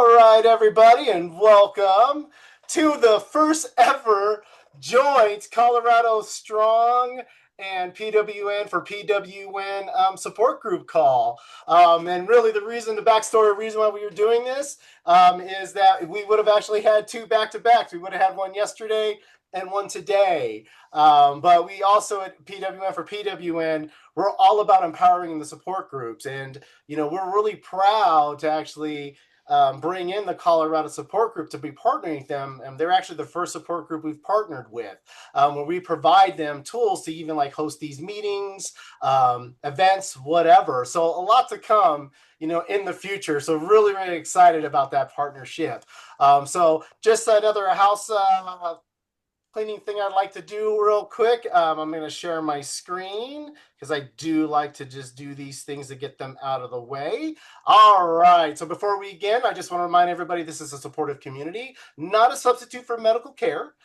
All right, everybody, and welcome to the first ever joint Colorado Strong and PWN for PWN support group call. And really the backstory reason why we were doing this is that we would have actually had two back-to-backs. We would have had one yesterday and one today. But we also at PWN for PWN, we're all about empowering the support groups. And, we're really proud to actually bring in the Colorado support group to be partnering with them. And they're actually the first support group we've partnered with, where we provide them tools to even like host these meetings, events, whatever. So a lot to come, in the future. So really, really excited about that partnership. So just another house cleaning thing I'd like to do real quick. I'm going to share my screen because I do like to just do these things to get them out of the way. All right. So before we begin, I just want to remind everybody this is a supportive community, not a substitute for medical care.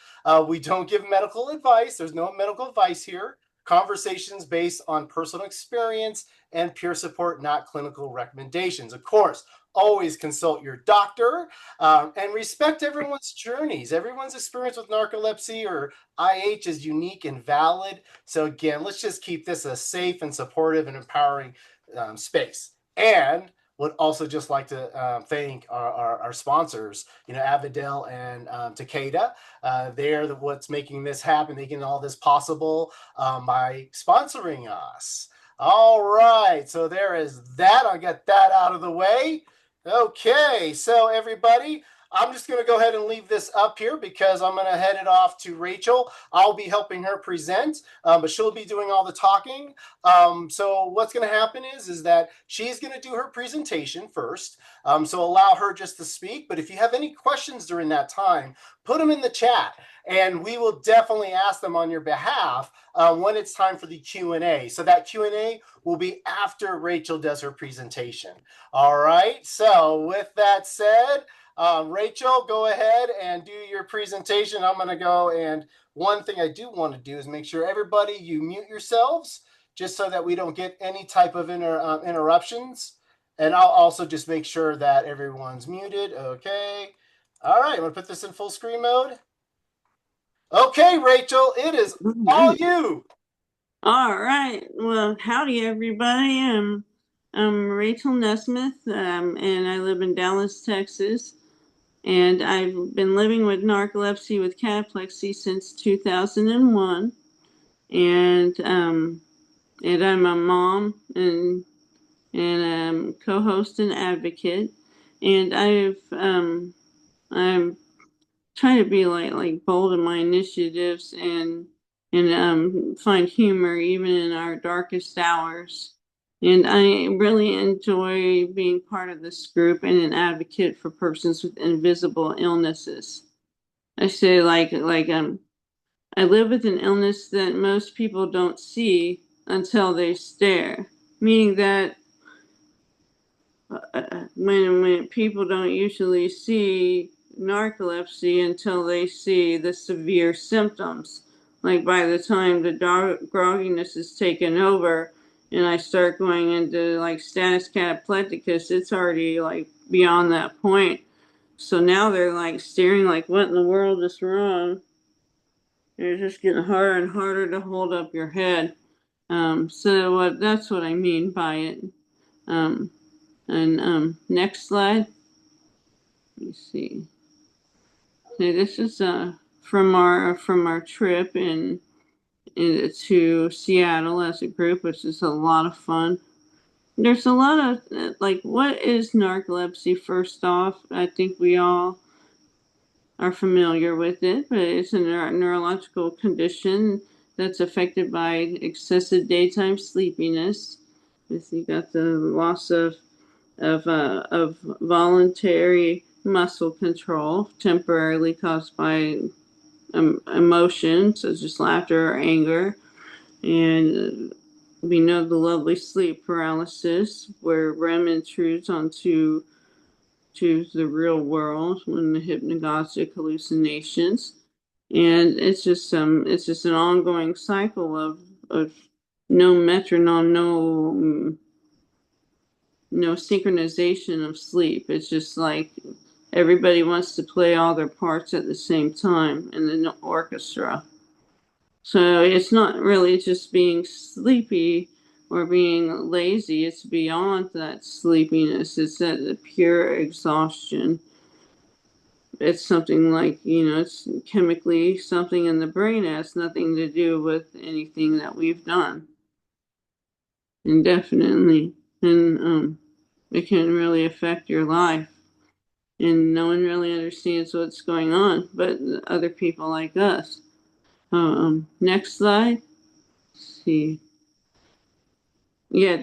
We don't give medical advice. There's no medical advice here. Conversations based on personal experience and peer support, not clinical recommendations. Of course, always consult your doctor and respect everyone's journeys. Everyone's experience with narcolepsy or IH is unique and valid. So again, let's just keep this a safe and supportive and empowering space. And would also just like to thank our sponsors, Avidel and Takeda. They're what's making this happen, making all this possible by sponsoring us. All right, so there is that. I'll get that out of the way. Okay, so everybody, I'm just going to go ahead and leave this up here because I'm going to head it off to Rachel. I'll be helping her present, but she'll be doing all the talking. So what's going to happen is that she's going to do her presentation first. So allow her just to speak. But if you have any questions during that time, put them in the chat, and we will definitely ask them on your behalf when it's time for the Q&A. So that Q&A will be after Rachel does her presentation. All right. So with that said, Rachel, go ahead and do your presentation. I'm going to go, and one thing I do want to do is make sure everybody, you mute yourselves just so that we don't get any type of interruptions. And I'll also just make sure that everyone's muted. Okay. All right. I'm going to put this in full screen mode. Okay, Rachel, it is all you. All right. Well, howdy, everybody. I'm Rachel Nesmith, and I live in Dallas, Texas. And I've been living with narcolepsy with cataplexy since 2001. And I'm a mom and co-host and advocate. And I'm trying to be like bold in my initiatives and find humor even in our darkest hours. And I really enjoy being part of this group and an advocate for persons with invisible illnesses. I say I live with an illness that most people don't see until they stare, meaning that when people don't usually see narcolepsy until they see the severe symptoms. Like by the time the grogginess is taken over and I start going into like status cataplecticus, it's already like beyond that point. So now they're like staring like, what in the world is wrong? It's just getting harder and harder to hold up your head. So that's what I mean by it. Next slide. Let me see. So this is from our trip to Seattle as a group, which is a lot of fun. There's a lot of like, what is narcolepsy? First off, I think we all are familiar with it, but it's a neurological condition that's affected by excessive daytime sleepiness. You got the loss of voluntary muscle control, temporarily caused by emotions such as laughter or anger. And we know the lovely sleep paralysis, where REM intrudes onto the real world when the hypnagogic hallucinations. And it's just an ongoing cycle of no metronome, no synchronization of sleep. It's just like everybody wants to play all their parts at the same time in the orchestra. So it's not really just being sleepy or being lazy, it's beyond that sleepiness, it's that pure exhaustion. It's something like, it's chemically something in the brain. It has nothing to do with anything that we've done. Indefinitely. And it can really affect your life. And no one really understands what's going on, but other people like us. Next slide. Let's see. Yeah,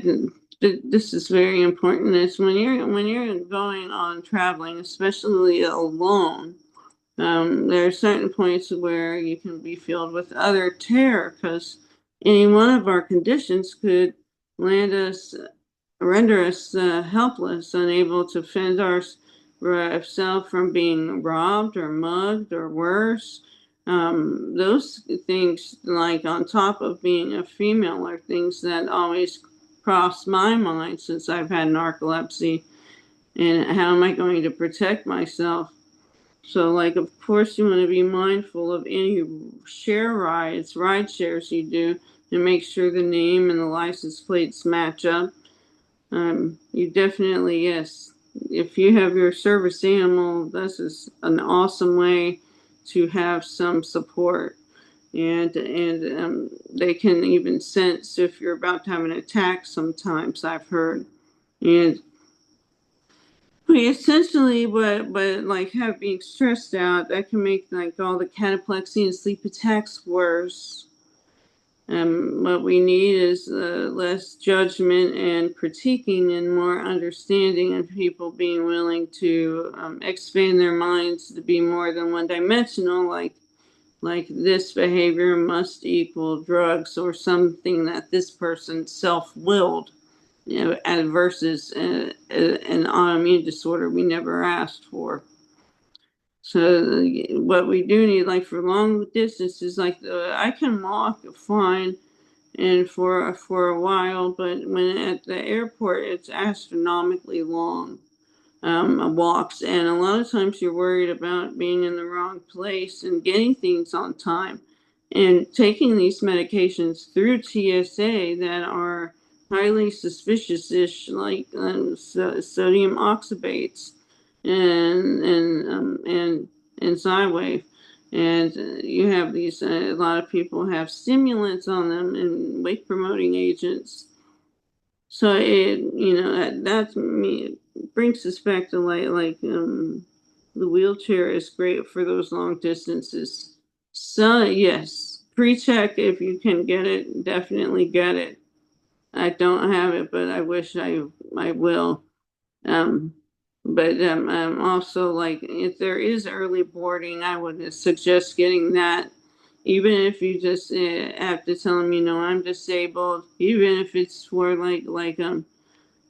this is very important. It's when you're going on traveling, especially alone. There are certain points where you can be filled with utter terror because any one of our conditions could land us, render us helpless, unable to fend ourselves from being robbed or mugged or worse. Those things, like on top of being a female, are things that always cross my mind since I've had narcolepsy. And how am I going to protect myself? So, like, of course, you want to be mindful of any ride shares you do, and make sure the name and the license plates match up. You definitely, yes, if you have your service animal, this is an awesome way to have some support. And they can even sense if you're about to have an attack sometimes, I've heard. And essentially, but like have being stressed out, that can make like all the cataplexy and sleep attacks worse. What we need is less judgment and critiquing and more understanding, and people being willing to expand their minds to be more than one dimensional, like this behavior must equal drugs or something that this person self-willed, versus an autoimmune disorder we never asked for. So what we do need, like for long distances, like I can walk fine and for a while, but when at the airport, it's astronomically long walks, and a lot of times you're worried about being in the wrong place and getting things on time, and taking these medications through TSA that are highly suspicious-ish, like sodium oxybates and Xywave. And you have these, a lot of people have stimulants on them and wake promoting agents. So that's me, brings us back to the wheelchair is great for those long distances. So yes, pre-check if you can get it, definitely get it. I don't have it, but I wish I will. Um, but also, like, if there is early boarding, I would suggest getting that. Even if you just have to tell them, I'm disabled. Even if it's for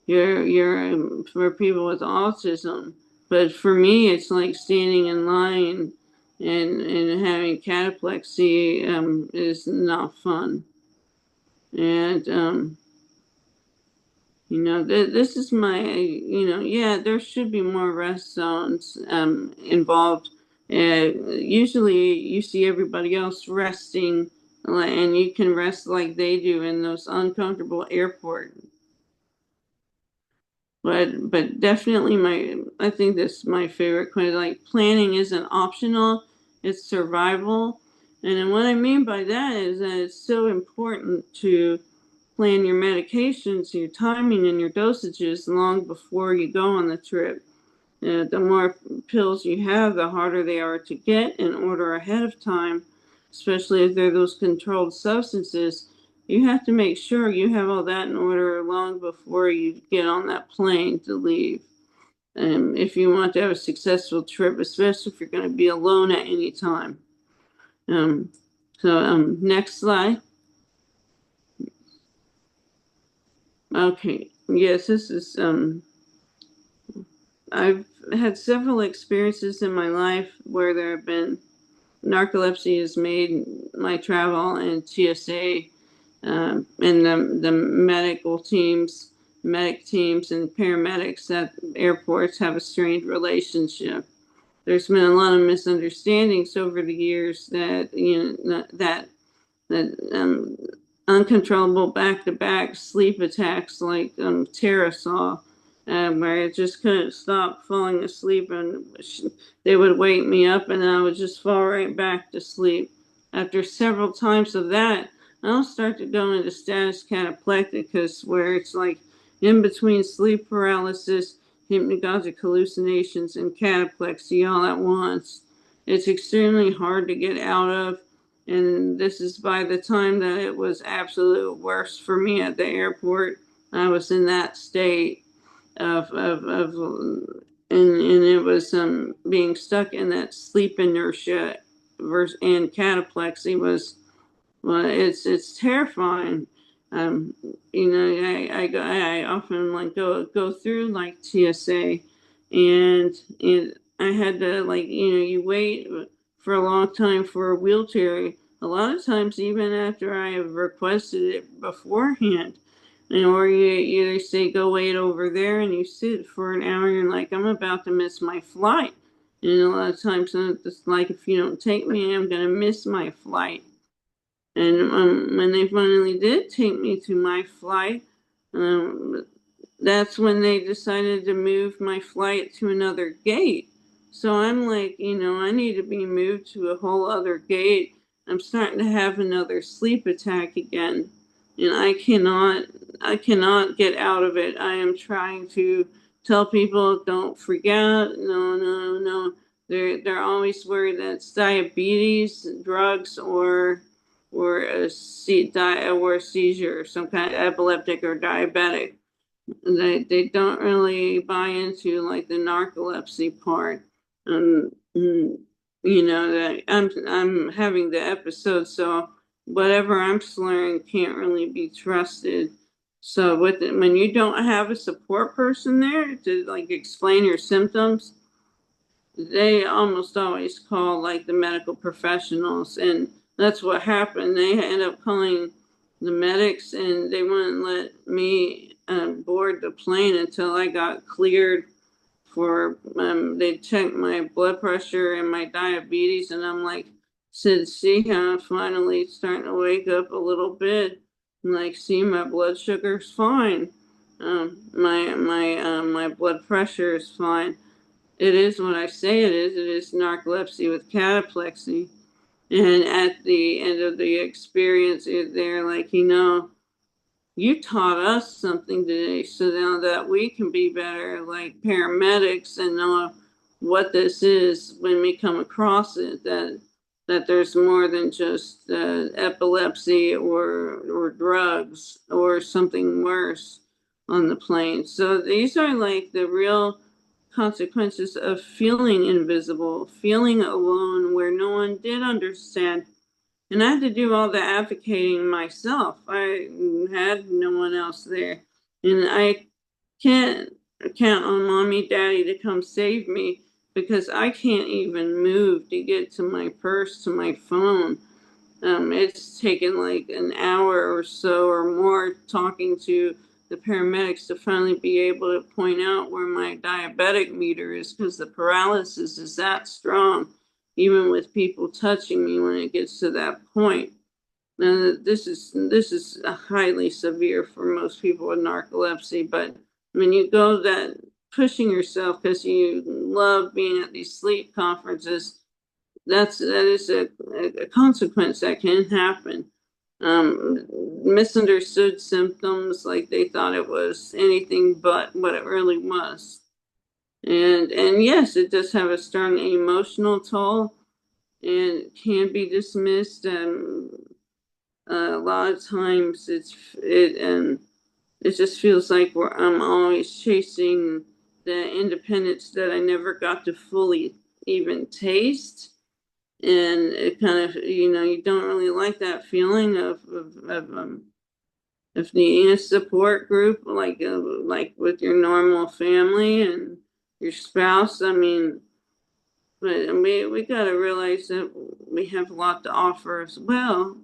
you're for people with autism. But for me, it's like standing in line and having cataplexy is not fun. And this is my, yeah, there should be more rest zones involved. Usually you see everybody else resting, and you can rest like they do in those uncomfortable airport. But definitely I think this is my favorite quote. Like, planning isn't optional, it's survival. And then what I mean by that is that it's so important to plan your medications, your timing, and your dosages long before you go on the trip. The more pills you have, the harder they are to get and order ahead of time, especially if they're those controlled substances. You have to make sure you have all that in order long before you get on that plane to leave. If you want to have a successful trip, especially if you're going to be alone at any time. Um, Next slide. Okay, yes, this is I've had several experiences in my life where there have been narcolepsy has made my travel and TSA and the medical teams medic teams and paramedics at airports have a strained relationship. There's been a lot of misunderstandings over the years that that uncontrollable back-to-back sleep attacks like Tara saw, where I just couldn't stop falling asleep, and they would wake me up, and I would just fall right back to sleep. After several times of that, I'll start to go into status cataplecticus, where it's like in between sleep paralysis, hypnagogic hallucinations, and cataplexy all at once. It's extremely hard to get out of, and this is by the time that it was absolute worst for me at the airport. I was in that state of and it was being stuck in that sleep inertia versus and cataplexy was, well, it's terrifying. Um, I often like go through like TSA, and I had to, like, you wait for a long time for a wheelchair. A lot of times, even after I have requested it beforehand, or you say go wait over there, and you sit for an hour, and you're like, I'm about to miss my flight. And a lot of times it's like, if you don't take me, I'm gonna miss my flight. And when they finally did take me to my flight, um, that's when they decided to move my flight to another gate. So I'm like, I need to be moved to a whole other gate. I'm starting to have another sleep attack again, and I cannot get out of it. I am trying to tell people, don't freak out. No, no, no. They're always worried that it's diabetes, drugs, or or a seizure, some kind of epileptic or diabetic. They don't really buy into like the narcolepsy part. That I'm having the episode, so whatever I'm slurring can't really be trusted. So when you don't have a support person there to like explain your symptoms, they almost always call like the medical professionals, and that's what happened. They end up calling the medics, and they wouldn't let me board the plane until I got cleared for they checked my blood pressure and my diabetes, and I'm like, said, see how I'm finally starting to wake up a little bit. I'm like, see, my blood sugar's fine. My blood pressure is fine. It is what I say it is. It is narcolepsy with cataplexy. And at the end of the experience, they're like, you taught us something today, so now that we can be better, like paramedics, and know what this is when we come across it, that there's more than just epilepsy or drugs or something worse on the plane. So these are like the real consequences of feeling invisible, feeling alone, where no one did understand. And I had to do all the advocating myself. I had no one else there. And I can't count on mommy, daddy to come save me, because I can't even move to get to my purse, to my phone. It's taken like an hour or so or more talking to the paramedics to finally be able to point out where my diabetic meter is, because the paralysis is that strong, even with people touching me when it gets to that point. Now, this is highly severe for most people with narcolepsy, but when you go that pushing yourself because you love being at these sleep conferences, that is a consequence that can happen. Misunderstood symptoms, like they thought it was anything but what it really was. And yes, it does have a strong emotional toll and can be dismissed. A lot of times it just feels like I'm always chasing the independence that I never got to fully even taste. And it kind of, you don't really like that feeling of needing a support group, like with your normal family and your spouse. I mean, but we got to realize that we have a lot to offer as well.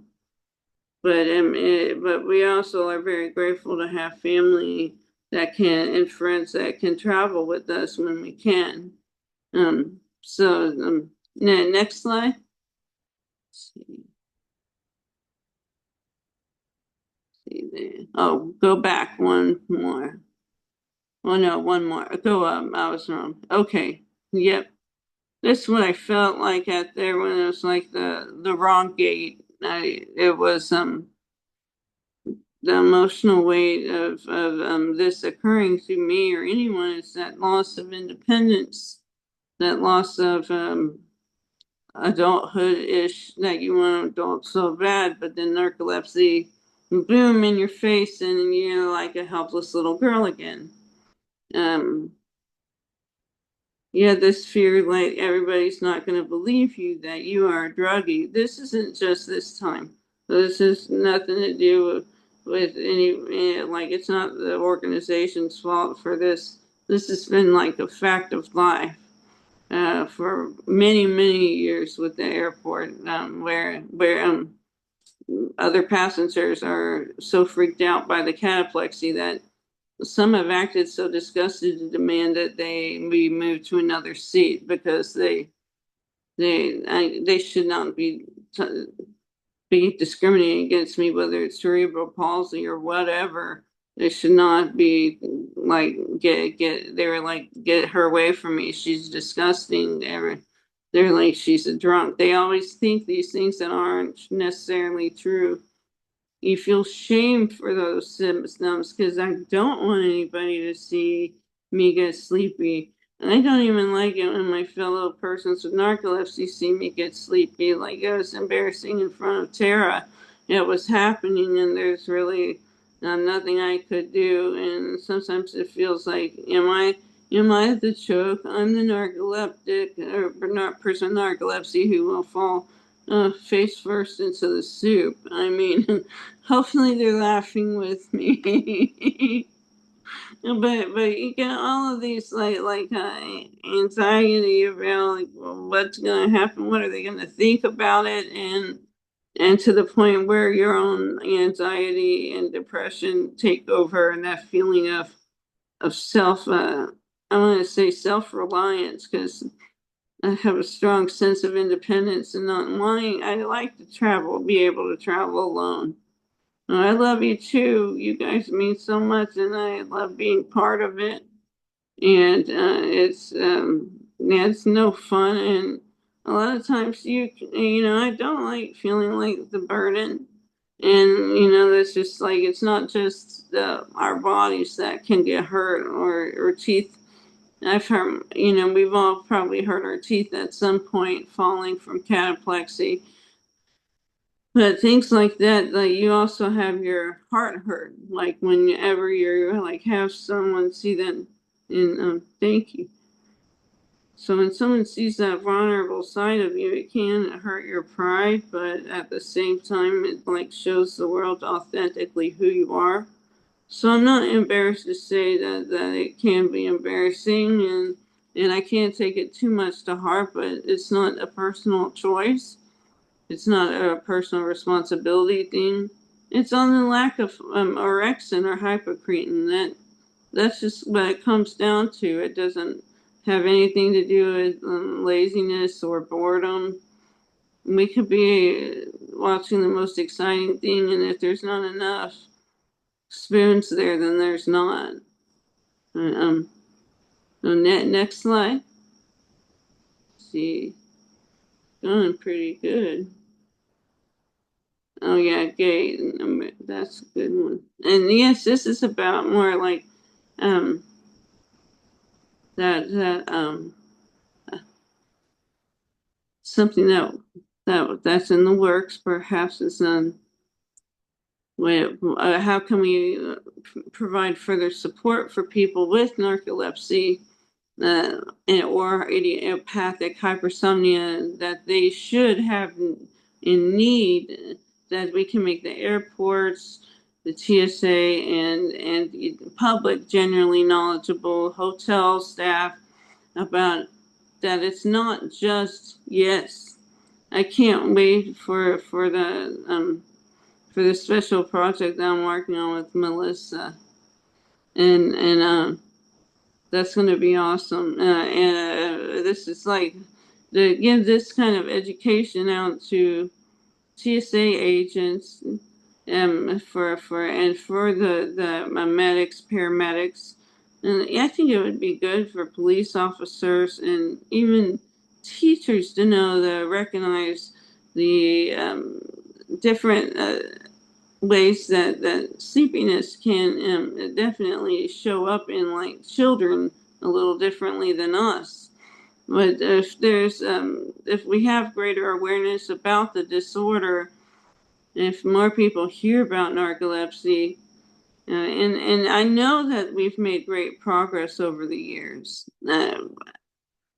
But we also are very grateful to have family and friends that can travel with us when we can. Next slide. See there. Oh, go back one more. Oh no, one more. Go up. I was wrong. Okay. Yep. That's what I felt like at there when it was like the wrong gate. It was the emotional weight of this occurring to me or anyone is that loss of independence, that loss of adulthood ish, that you want an adult so bad, but then narcolepsy, boom in your face, and you're like a helpless little girl again. Um, yeah, this fear like everybody's not going to believe you that you are a druggie. This isn't just this time. This has nothing to do with any, like, it's not the organization's fault for this. This has been like a fact of life for many, many years with the airport, where other passengers are so freaked out by the cataplexy that some have acted so disgusted to demand that they be moved to another seat because they should not be discriminating against me, whether it's cerebral palsy or whatever. They should not be like they were like get her away from me. She's disgusting. They're like she's a drunk. They always think these things that aren't necessarily true. You feel shame for those symptoms because I don't want anybody to see me get sleepy. And I don't even like it when my fellow persons with narcolepsy see me get sleepy. Like it was embarrassing in front of Tara. It was happening, and there's really nothing I could do. And sometimes it feels like, am I the choke? I'm the narcoleptic or not person with narcolepsy who will fall face first into the soup. I mean, hopefully they're laughing with me. But you get all of these anxiety about like well, what's gonna happen, what are they gonna think about it, and to the point where your own anxiety and depression take over, and that feeling of self I want to say self-reliance because I have a strong sense of independence and not wanting. I like to travel, be able to travel alone. I love you too. You guys mean so much, and I love being part of it. And yeah, it's no fun. And a lot of times, I don't like feeling like the burden. And that's just like it's not just our bodies that can get hurt or teeth. I've heard, we've all probably hurt our teeth at some point falling from cataplexy. But things like that, like you also have your heart hurt, like whenever you're like have someone see that, and thank you. So when someone sees that vulnerable side of you, it can hurt your pride, but at the same time, it like shows the world authentically who you are. So I'm not embarrassed to say that it can be embarrassing, and I can't take it too much to heart, but it's not a personal choice. It's not a personal responsibility thing. It's on the lack of orexin or hypocretin. That's just what it comes down to. It doesn't have anything to do with laziness or boredom. We could be watching the most exciting thing, and if there's not enough spoons there, then there's not. Next slide. Let's see, going pretty good. Oh yeah, gay. That's a good one. And yes, this is about more like um that something that's in the works. Perhaps it's how can we provide further support for people with narcolepsy or idiopathic hypersomnia that they should have in need, that we can make the airports, the TSA, and the public generally knowledgeable, hotel staff about that it's not just yes. I can't wait for the special project that I'm working on with Melissa and that's going to be awesome. And this is like to give this kind of education out to TSA agents, for the medics, paramedics, and I think it would be good for police officers and even teachers to know to recognize the different ways that sleepiness can definitely show up in like children a little differently than us. But if we have greater awareness about the disorder, if more people hear about narcolepsy, and I know that we've made great progress over the years.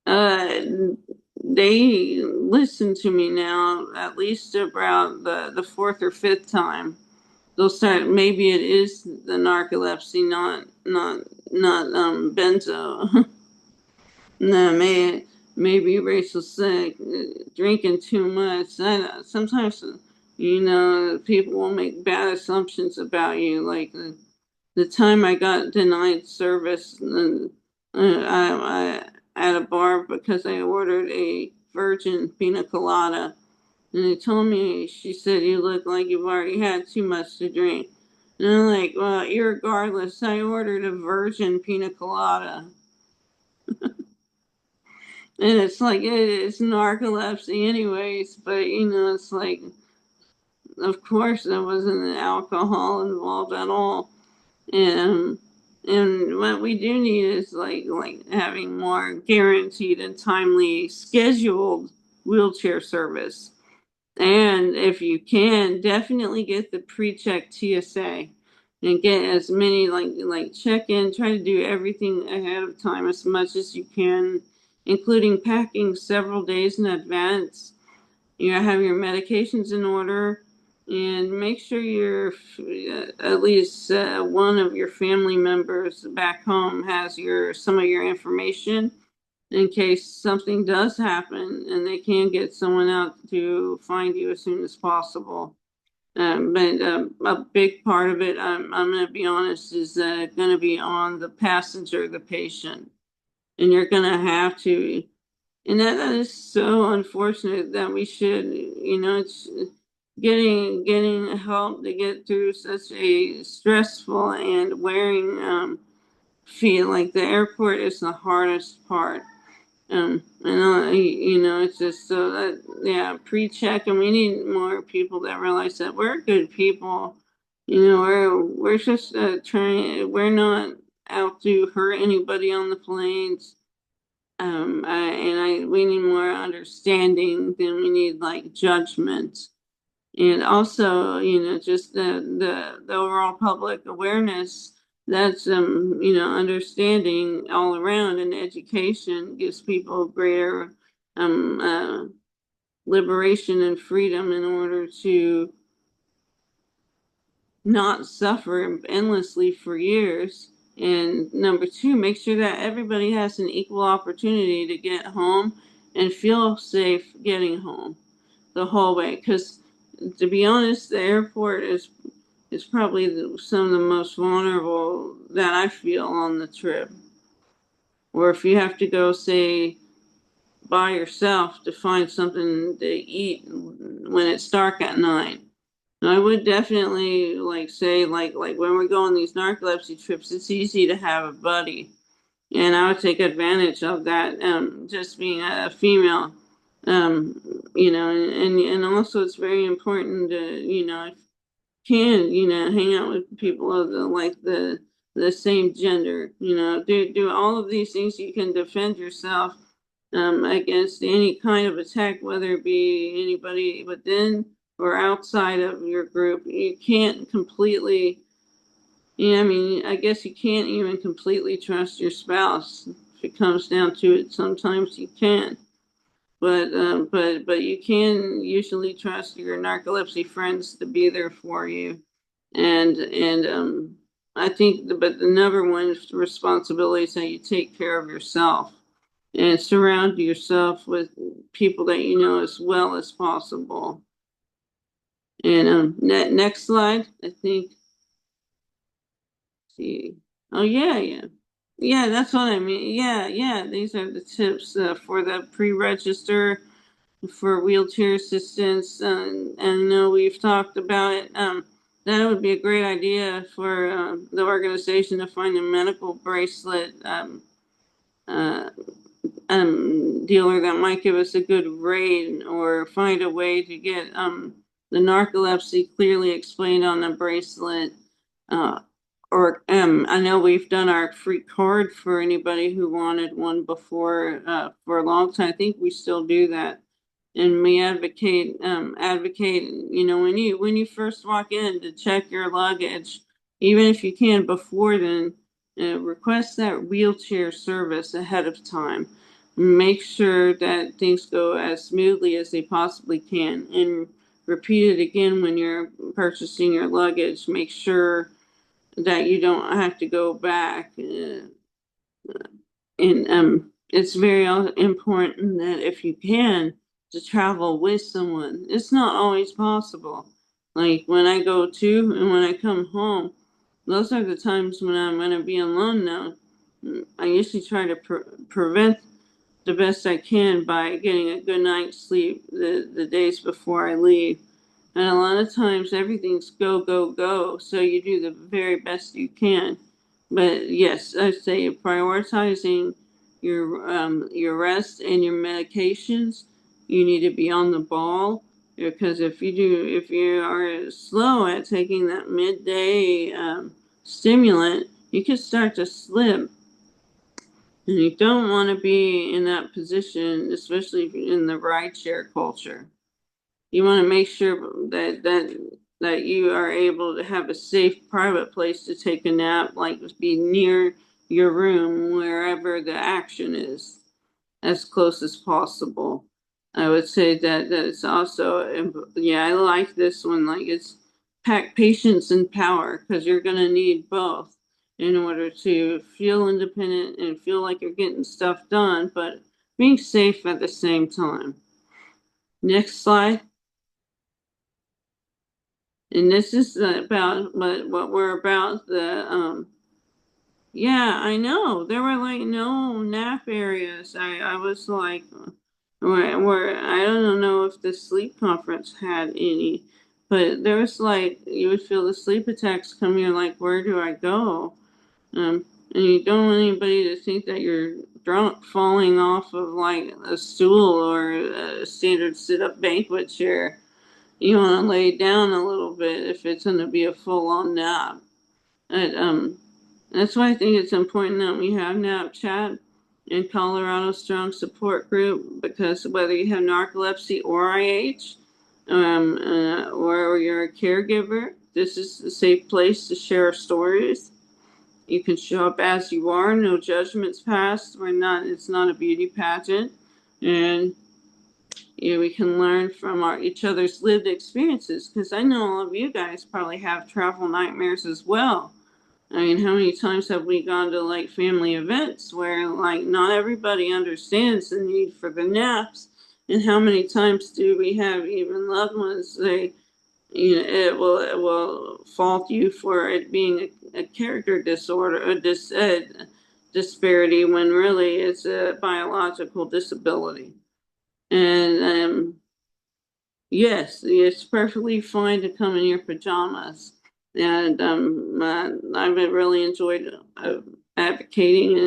Uh, they listen to me now at least about the fourth or fifth time. They'll start. Maybe it is the narcolepsy, not benzo. No, maybe Rachel's sick, drinking too much. Sometimes, people will make bad assumptions about you. Like the time I got denied service I at a bar because I ordered a virgin pina colada, and they told me, she said, you look like you've already had too much to drink. And I'm like, well, irregardless, I ordered a virgin pina colada. And it's like it's narcolepsy anyways, but it's like of course there wasn't alcohol involved at all. And and what we do need is like having more guaranteed and timely scheduled wheelchair service. And if you can, definitely get the pre-check TSA and get as many like check in, try to do everything ahead of time as much as you can, including packing several days in advance. You have your medications in order and make sure you're at least one of your family members back home has your some of your information in case something does happen and they can get someone out to find you as soon as possible. But a big part of it, I'm going to be honest, is going to be on the passenger, the patient. And you're going to have to, and that is so unfortunate that we should, it's getting help to get through such a stressful and wearing feel. Like the airport is the hardest part. It's just so that, yeah, pre-check, and we need more people that realize that we're good people. We're just we're not out to hurt anybody on the planes. We need more understanding than we need like judgment. And also, just the overall public awareness, that's understanding all around, and education gives people greater liberation and freedom in order to not suffer endlessly for years. And number two, make sure that everybody has an equal opportunity to get home and feel safe getting home the whole way. Because to be honest, the airport is probably some of the most vulnerable that I feel on the trip. Or if you have to go, say, by yourself to find something to eat when it's dark at night. I would definitely say like when we go on these narcolepsy trips, it's easy to have a buddy, and I would take advantage of that. Just being a female, and also it's very important to can hang out with people of the same gender. Do all of these things, you can defend yourself against any kind of attack, whether it be anybody within or outside of your group. You can't completely, I mean, I guess you can't even completely trust your spouse. If it comes down to it, sometimes you can. But you can usually trust your narcolepsy friends to be there for you, and I think but the number one responsibility is that you take care of yourself and surround yourself with people that you know as well as possible. And next slide, I think. See, Oh yeah. That's what I mean. Yeah. These are the tips for the pre-register for wheelchair assistance, and I know we've talked about it. That would be a great idea for the organization to find a medical bracelet uh, dealer that might give us a good rate, or find a way to get the narcolepsy clearly explained on the bracelet. Uh, or I know we've done our free card for anybody who wanted one before for a long time. I think we still do that, and we advocate. You know, when you first walk in, to check your luggage, even if you can before then. Request that wheelchair service ahead of time. Make sure that things go as smoothly as they possibly can, and repeat it again when you're purchasing your luggage. Make sure that you don't have to go back. And it's very important that if you can, to travel with someone. It's not always possible. Like when I go to and when I come home, those are the times when I'm going to be alone now. I usually try to prevent the best I can by getting a good night's sleep the days before I leave. And a lot of times everything's go, go, go. So you do the very best you can. But yes, I say prioritizing your rest and your medications. You need to be on the ball, because if you are slow at taking that midday stimulant, you can start to slip, and you don't want to be in that position, especially in the rideshare culture. You want to make sure that you are able to have a safe private place to take a nap, like be near your room, wherever the action is, as close as possible. I would say that it's also, yeah, I like this one. Like, it's pack patience and power, because you're going to need both in order to feel independent and feel like you're getting stuff done, but being safe at the same time. Next slide. And this is about what we're about. Yeah, I know. There were like no nap areas. I was like, where I don't know if the sleep conference had any, but there was like, you would feel the sleep attacks come. You're like, where do I go? And you don't want anybody to think that you're drunk, falling off of like a stool or a standard sit-up banquet chair. You want to lay down a little bit if it's going to be a full-on nap. And, that's why I think it's important that we have NapChat and Colorado Strong Support Group, because whether you have narcolepsy or IH, or you're a caregiver, this is a safe place to share stories. You can show up as you are, no judgments passed. It's not a beauty pageant. And we can learn from each other's lived experiences, because I know all of you guys probably have travel nightmares as well. I mean, how many times have we gone to like family events where like not everybody understands the need for the naps? And how many times do we have even loved ones say, it will fault you for it being a character disorder, disparity, when really it's a biological disability. And yes, it's perfectly fine to come in your pajamas. And I've really enjoyed advocating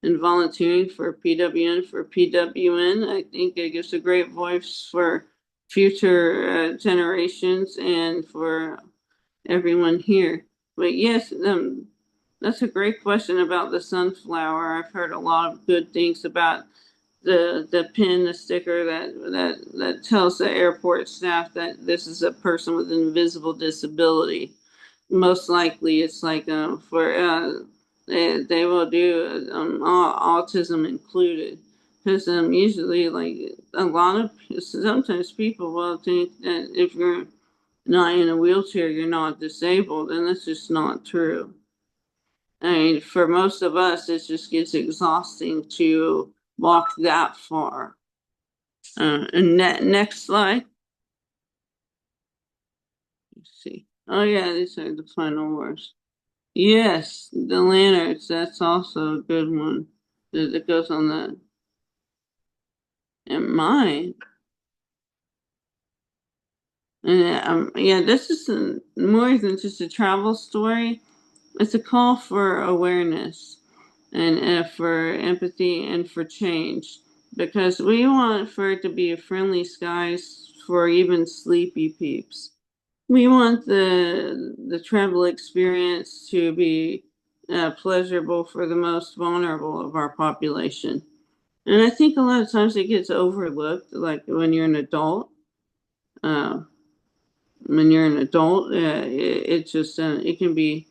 and volunteering for PWN4PWN. I think it gives a great voice for future generations and for everyone here. But yes, that's a great question about the sunflower. I've heard a lot of good things about the pin, the sticker that tells the airport staff that this is a person with an invisible disability. Most likely, it's like for they will do autism included, because usually like a lot of sometimes people will think that if you're not in a wheelchair, you're not disabled, and that's just not true. I mean, for most of us, it just gets exhausting to walk that far. And next slide. Let's see. Oh yeah, these are the final words. Yes, the lanterns. That's also a good one. That goes on the and mine. And yeah, this is more than just a travel story. It's a call for awareness and for empathy and for change because we want for it to be a friendly skies for even sleepy peeps. We want the travel experience to be pleasurable for the most vulnerable of our population. And I think a lot of times it gets overlooked, like when you're an adult. Uh, when you're an adult, it just it can be.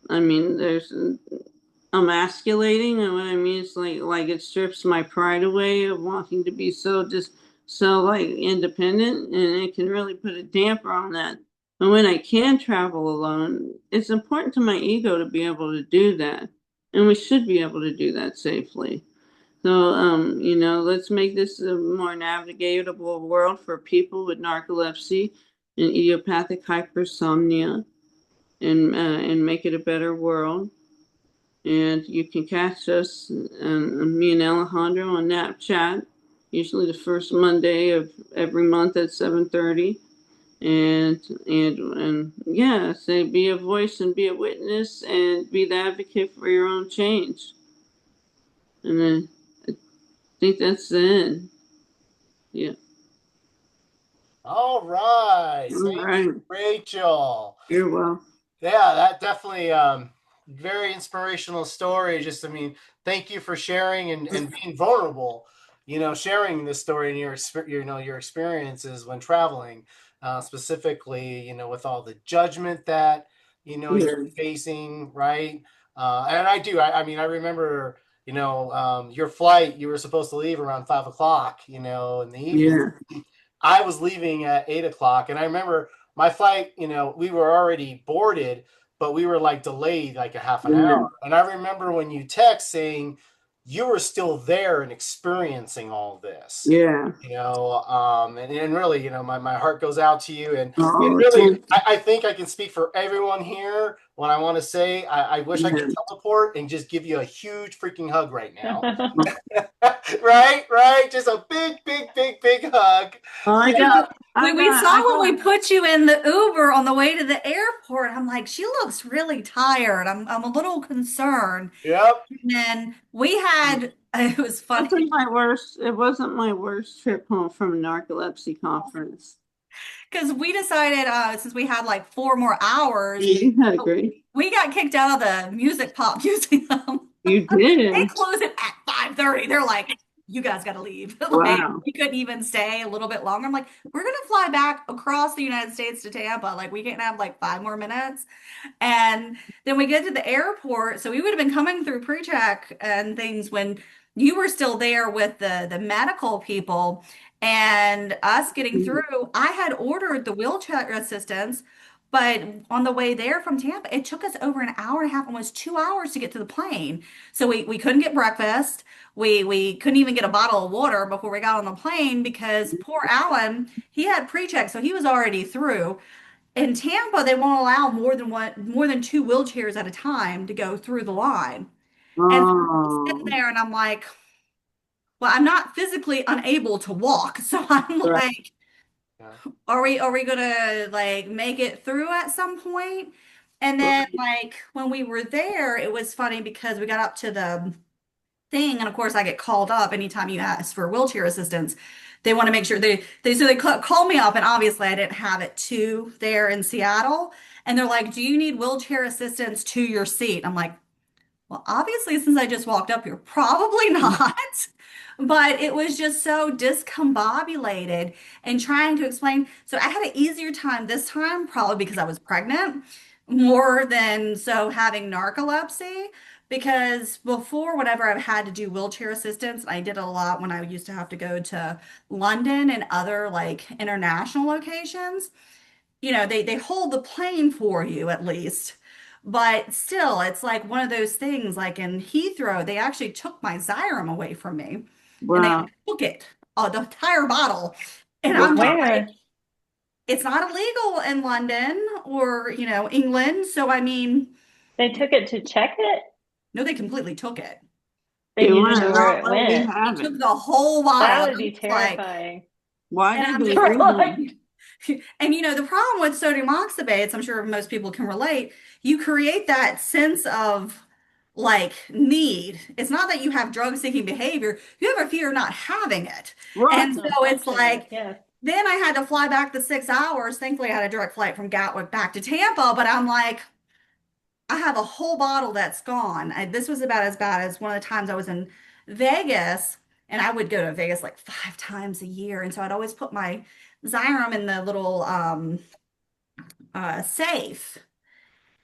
I mean, there's emasculating, and what I mean is like it strips my pride away of wanting to be so like independent, and it can really put a damper on that. And when I can travel alone, it's important to my ego to be able to do that, and we should be able to do that safely. So, let's make this a more navigatable world for people with narcolepsy and idiopathic hypersomnia, and make it a better world. And you can catch us, me and Alejandro, on NapChat, usually the first Monday of every month at 7:30. And yeah, say be a voice and be a witness and be the advocate for your own change. And then I think that's the end. Yeah. All right. All Thank right. you, Rachel. You're well. Yeah, that definitely very inspirational story. Just I mean, thank you for sharing and being vulnerable. Sharing this story and your experiences when traveling, specifically, with all the judgment that you're Yeah. facing, right? And I do. I mean, I remember, your flight. You were supposed to leave around 5 o'clock, in the evening. Yeah. I was leaving at 8 o'clock, and I remember my flight. We were already boarded, but we were like delayed like a half an hour. Yeah. And I remember when you text saying you were still there and experiencing all this. Yeah. And really, my heart goes out to you. And Oh, really, thank I think I can speak for everyone here when I want to say I wish I could you. teleport and just give you a huge freaking hug right now. Yeah. Right? Just a big, big, big, big hug. Well, You know, We I saw when got, we put you in the Uber on the way to the airport. I'm like, she looks really tired. I'm a little concerned. yep. And then we had it was funny it wasn't my worst trip home from a narcolepsy conference. because we decided since we had like 4 more hours, You had a great, we got kicked out of the music pop museum. you They did. close it at 5:30. They're like, you guys got to leave. Like, Wow. we couldn't even stay a little bit longer. I'm like, we're gonna fly back across the United States to Tampa. Like, we can't have like 5 more minutes. And then we get to the airport. So we would have been coming through pre-check and things when you were still there with the medical people and us getting through. I had ordered the wheelchair assistance, but on the way there from Tampa, it took us over an hour and a half, almost 2 hours to get to the plane. So we couldn't get breakfast. We couldn't even get a bottle of water before we got on the plane because poor Alan, he had pre-check, so he was already through. In Tampa, they won't allow more than two wheelchairs at a time to go through the line. And so I'm sitting Oh, there and I'm like, well, I'm not physically unable to walk. So I'm right. like, Yeah. are we gonna like make it through at some point? And then like when we were there, it was funny because we got up to the thing, and of course I get called up anytime you ask for wheelchair assistance. They want to make sure they call me up, and obviously I didn't have it too there in Seattle, and they're like, "Do you need wheelchair assistance to your seat?" I'm like, "Well, obviously since I just walked up here, probably not." But it was just so discombobulated and trying to explain. So I had an easier time this time, probably because I was pregnant, more than so having narcolepsy. Because before, whenever I've had to do wheelchair assistance, I did a lot when I used to have to go to London and other like international locations. They hold the plane for you at least. But still, it's like one of those things, like in Heathrow, they actually took my Xyrem away from me and they Wow. took it, the entire bottle. And I'm just Wow. like, Where? it's not illegal in London or, England. So, I mean, They took it to check it. No, they completely took it. They They you want didn't to know where not it let you went. They have it. took the whole bottle. That And would be I'm just like, terrifying. Why and did I'm they just For read like, like, and the problem with sodium oxybates, I'm sure most people can relate, you create that sense of like need. It's not that you have drug-seeking behavior, you have a fear of not having it. Right. And it's not so it's functioning. like, Yes. then I had to fly back the 6 hours. Thankfully, I had a direct flight from Gatwick back to Tampa, but I'm like, I have a whole bottle that's gone. This was about as bad as one of the times I was in Vegas, and I would go to Vegas like 5 times a year. And so I'd always put my Xyrem in the little safe,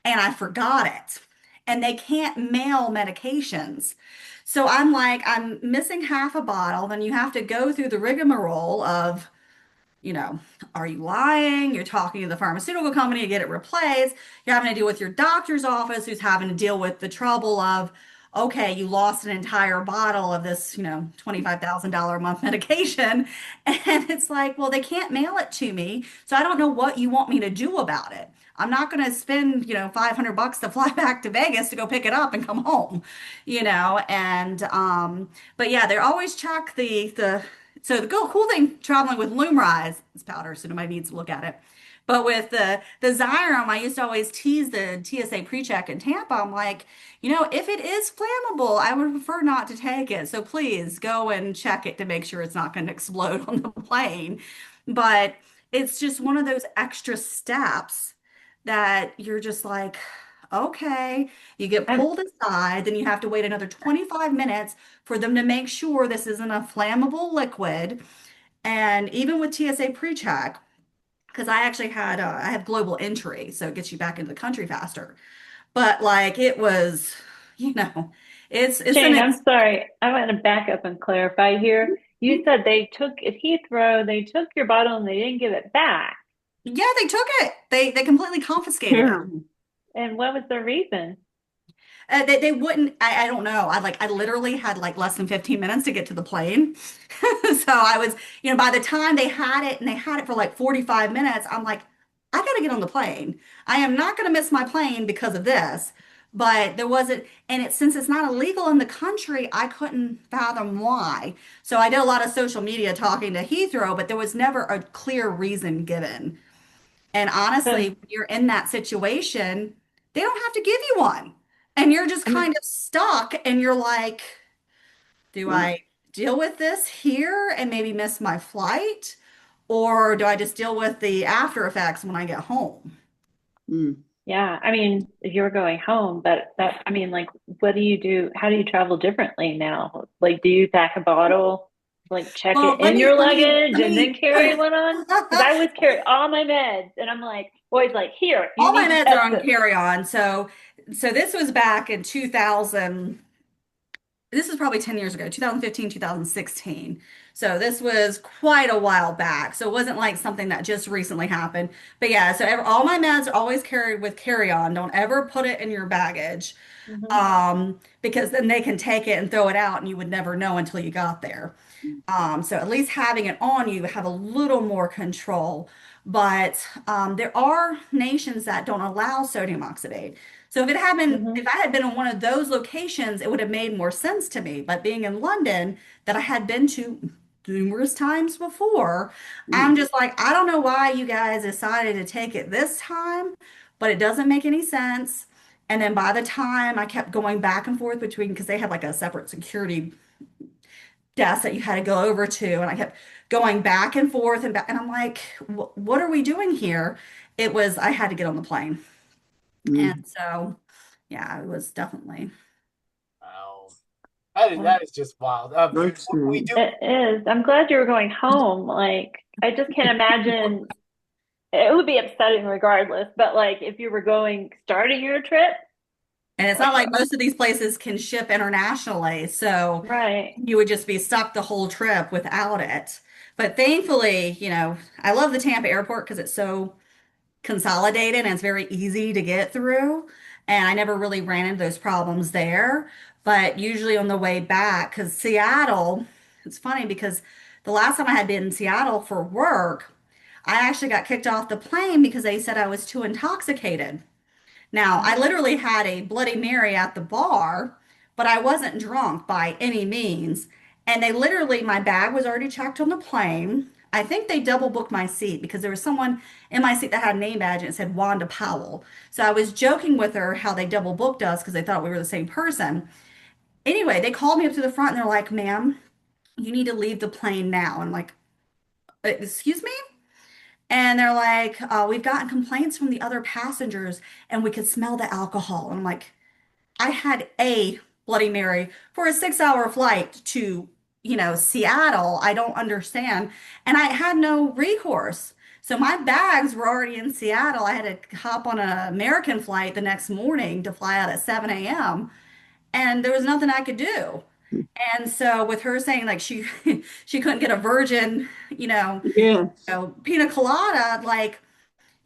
and I forgot it. And they can't mail medications. So I'm like, I'm missing half a bottle. Then you have to go through the rigmarole of you know, are you lying? You're talking to the pharmaceutical company to get it replaced. You're having to deal with your doctor's office who's having to deal with the trouble of, okay, you lost an entire bottle of this, $25,000 a month medication. And it's like, well, they can't mail it to me. So I don't know what you want me to do about it. I'm not going to spend, $500 to fly back to Vegas to go pick it up and come home, but yeah, they always check so the cool thing traveling with Lumryz, it's powder, so nobody needs to look at it. But with the Xyrem, I used to always tease the TSA pre-check in Tampa. I'm like, if it is flammable, I would prefer not to take it. So please go and check it to make sure it's not going to explode on the plane. But it's just one of those extra steps that you're just like, okay, you get I'm pulled aside, then you have to wait another 25 minutes for them to make sure this isn't a flammable liquid. And even with TSA pre-check, because I have global entry, so it gets you back into the country faster. But like it was, you know, it's an Shane, ex I'm sorry. I want to back up and clarify here. You said they took at Heathrow, they took your bottle and they didn't give it back. yeah, they took it. They completely confiscated it. terrible? And what was the reason? They wouldn't. I don't know. I literally had like less than 15 minutes to get to the plane. So I was, by the time they had it and they had it for like 45 minutes, I'm like, I gotta get on the plane. I am not gonna miss my plane because of this. But there wasn't, and since it's not illegal in the country, I couldn't fathom why. So I did a lot of social media talking to Heathrow, but there was never a clear reason given. And honestly, Because when you're in that situation, they don't have to give you one. And you're just I'm kind of stuck and you're like, do Right. I deal with this here and maybe miss my flight? Or do I just deal with the after effects when I get home? Mm. Yeah, I mean, if you were going home, I mean, like, what do you do? How do you travel differently now? Like, do you pack a bottle, like, check Well, it in your luggage let and then me, carry one on? Because I always carry all my meds, and I'm like, boys, like, here, you all my need to meds are test on this. carry-on. So this was back in 2000. This is probably 10 years ago, 2015, 2016. So this was quite a while back. So it wasn't like something that just recently happened. But yeah, so all my meds are always carried with carry-on. Don't ever put it in your baggage. Hmm. Because then they can take it and throw it out and you would never know until you got there. So at least having it on you have a little more control. But there are nations that don't allow sodium oxybate. So if Hmm. I had been in one of those locations, it would have made more sense to me. But being in London, that I had been to numerous times before, I'm Mm. just like, I don't know why you guys decided to take it this time, but it doesn't make any sense. And then by the time I kept going back and forth between, because they had like a separate security desk that you had to go over to, and I kept going back and forth and back, and I'm like, what are we doing here? I had to get on the plane. And Mm. so, yeah, it was definitely. Wow. That is just wild. That's We true. do. It is. I'm glad you were going home. Like, I just can't imagine. It would be upsetting regardless, but like if you were going starting your trip, And it's not like uh, most of these places can ship internationally, so right. you would just be stuck the whole trip without it. But thankfully, I love the Tampa airport because it's so consolidated and it's very easy to get through. And I never really ran into those problems there. But usually on the way back, because Seattle, it's funny because the last time I had been in Seattle for work, I actually got kicked off the plane because they said I was too intoxicated. Now, I literally had a Bloody Mary at the bar, but I wasn't drunk by any means. And they literally, my bag was already checked on the plane. I think they double booked my seat because there was someone in my seat that had a name badge and it said Wanda Powell. So I was joking with her how they double booked us because they thought we were the same person. Anyway, they called me up to the front and they're like, ma'am, you need to leave the plane now. And I'm like, excuse me? And they're like, we've gotten complaints from the other passengers and we could smell the alcohol. And I'm like, I had a Bloody Mary for a 6 hour flight to, Seattle. I don't understand. And I had no recourse. So my bags were already in Seattle. I had to hop on an American flight the next morning to fly out at 7 a.m. And there was nothing I could do. And so with her saying like she she couldn't get a virgin, Yes. pina colada, like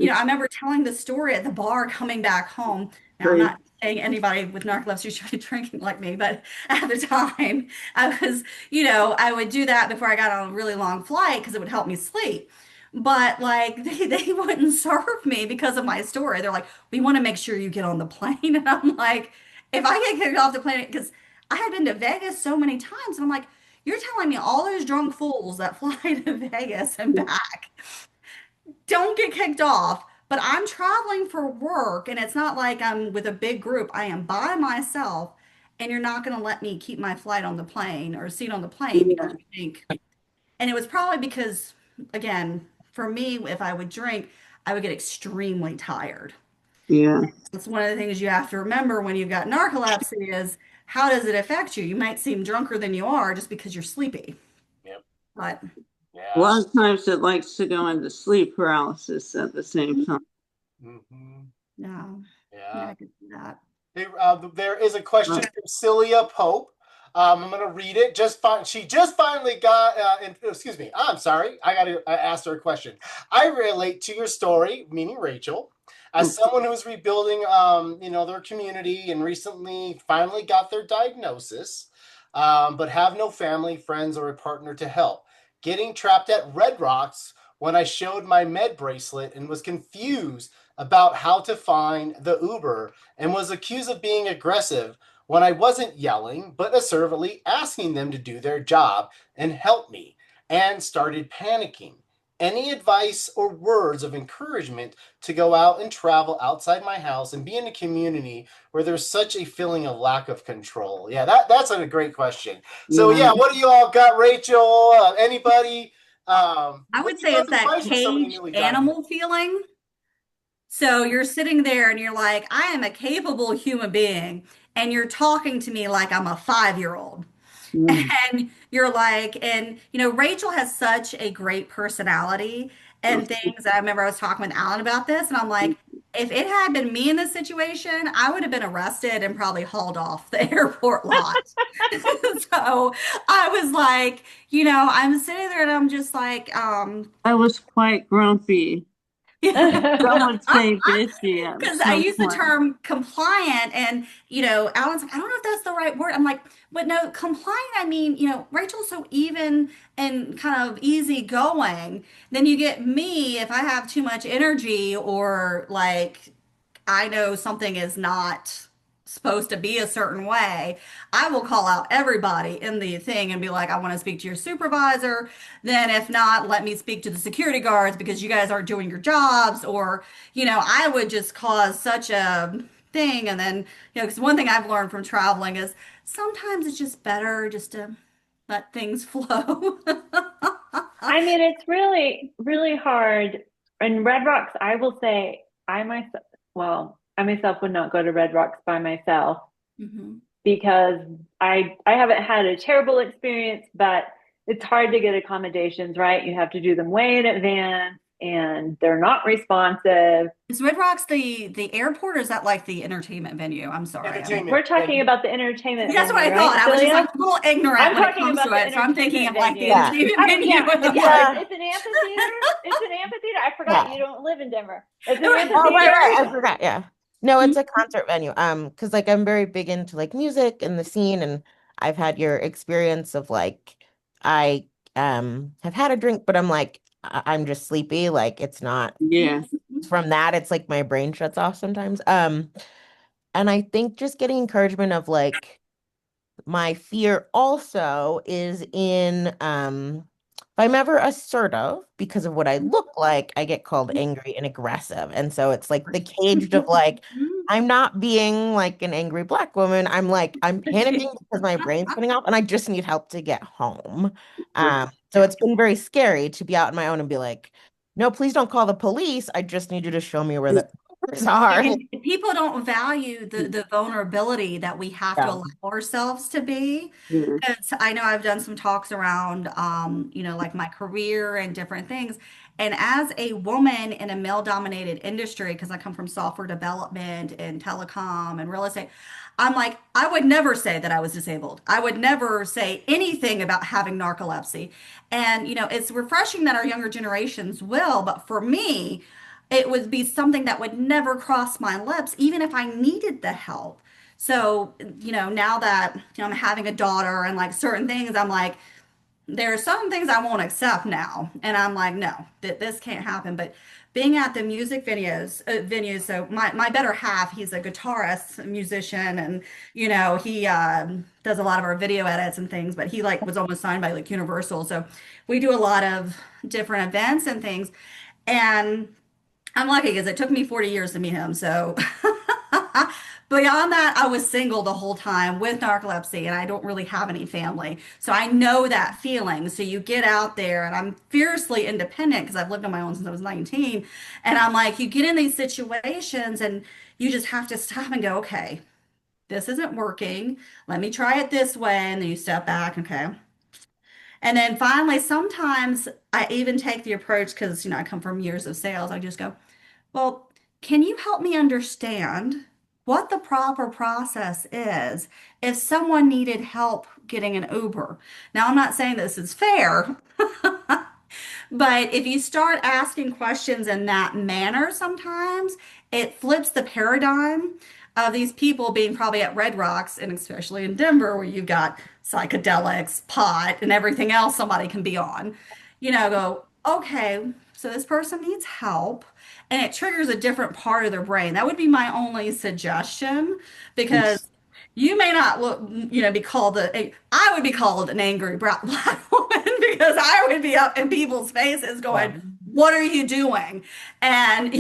I remember telling the story at the bar coming back home. Now, I'm Great. not saying anybody with narcolepsy should be drinking like me, but at the time, I was, I would do that before I got on a really long flight because it would help me sleep. But like they wouldn't serve me because of my story. They're like, we want to make sure you get on the plane. And I'm like, if I get kicked off the plane, because I had been to Vegas so many times, and I'm like, you're telling me all those drunk fools that fly to Vegas and back don't get kicked off, but I'm traveling for work and it's not like I'm with a big group. I am by myself and you're not going to let me keep my flight on the plane or seat on the plane because Yeah. you think. And it was probably because, again, for me, if I would drink, I would get extremely tired. Yeah. That's one of the things you have to remember when you've got narcolepsy is how does it affect you? You might seem drunker than you are just because you're sleepy. Yep. But A Yeah. lot of times it likes to go into sleep paralysis at the same time. no, Yeah. I could see that. There is a question from Celia Pope. I'm going to read it. She just finally got. Excuse me. I'm sorry. I got to ask her a question. I relate to your story, meaning Rachel, as someone who's rebuilding, their community and recently finally got their diagnosis, but have no family, friends, or a partner to help. Getting trapped at Red Rocks when I showed my med bracelet and was confused about how to find the Uber and was accused of being aggressive when I wasn't yelling, but assertively asking them to do their job and help me, and started panicking. Any advice or words of encouragement to go out and travel outside my house and be in a community where there's such a feeling of lack of control? Yeah, that's a great question. So yeah, what do you all got, Rachel? Anybody? I What would do you say have it's that advice for somebody caged newly diagnosed? animal feeling. So you're sitting there and you're like, I am a capable human being, and you're talking to me like I'm a 5-year-old. And you're like, and Rachel has such a great personality and things. I remember I was talking with Alan about this, and I'm like, if it had been me in this situation, I would have been arrested and probably hauled off the airport lot. So I was like, I'm sitting there and I'm just like, I was quite grumpy. Some would say bitchy at because I some use the point. term compliant, and Alan's like, I don't know if that's the right word. I'm like, but no, compliant. I mean, Rachel's so even and kind of easygoing. Then you get me if I have too much energy or like I know something is not supposed to be a certain way, I will call out everybody in the thing and be like, I want to speak to your supervisor. Then, if not, let me speak to the security guards because you guys aren't doing your jobs. Or, I would just cause such a thing. And then, because one thing I've learned from traveling is sometimes it's just better just to let things flow. I mean, it's really, really hard. In Red Rocks, I will say I myself would not go to Red Rocks by myself Mhm. because I haven't had a terrible experience, but it's hard to get accommodations, right? You have to do them way in advance and they're not responsive. Is Red Rocks the airport, or is that like the entertainment venue? I'm sorry. Entertainment. We're talking about the entertainment That's what venue, I thought. right, I was just Celia? like a little ignorant I'm when it talking comes about to the it. So I'm thinking entertainment of like the venue. entertainment venue. Yeah, And I'm yeah, like, it's an amphitheater. It's an amphitheater. I forgot Yeah. you don't live in Denver. It's an right. Oh, right, amphitheater. right. I forgot. Yeah. No, it's a concert venue. Because like I'm very big into like music and the scene, and I've had your experience of like I have had a drink, but I'm like I'm just sleepy. Like it's not Yeah. from that, it's like my brain shuts off sometimes. And I think just getting encouragement of like my fear also is in if I'm ever assertive because of what I look like, I get called angry and aggressive. And so it's like the caged of like, I'm not being like an angry black woman. I'm like, I'm panicking because my brain's spinning off and I just need help to get home. So it's been very scary to be out on my own and be like, no, please don't call the police. I just need you to show me where the papers are. And people don't value the vulnerability that we have to Yeah. allow ourselves to be. Mhm. 'Cause I know I've done some talks around, like my career and different things. And as a woman in a male-dominated industry, because I come from software development and telecom and real estate, I'm like, I would never say that I was disabled. I would never say anything about having narcolepsy. And, it's refreshing that our younger generations will, but for me, it would be something that would never cross my lips, even if I needed the help. So, now that I'm having a daughter and like certain things, I'm like, there are some things I won't accept now. And I'm like, no, this can't happen. But being at the music venues, so my better half, he's a guitarist, a musician, and he does a lot of our video edits and things. But he like was almost signed by like Universal, so we do a lot of different events and things. And I'm lucky because it took me 40 years to meet him. So beyond that, I was single the whole time with narcolepsy and I don't really have any family. So I know that feeling. So you get out there and I'm fiercely independent because I've lived on my own since I was 19. And I'm like, you get in these situations and you just have to stop and go, okay, this isn't working. Let me try it this way. And then you step back, okay. And then finally, sometimes I even take the approach because, I come from years of sales. I just go, well, can you help me understand what the proper process is if someone needed help getting an Uber? Now, I'm not saying this is fair, but if you start asking questions in that manner, sometimes it flips the paradigm of these people being probably at Red Rocks, and especially in Denver, where you've got psychedelics, pot, and everything else somebody can be on. Go, okay, so this person needs help, and it triggers a different part of their brain. That would be my only suggestion because you may not be called I would be called an angry black woman because I would be up in people's faces going, what are you doing? And,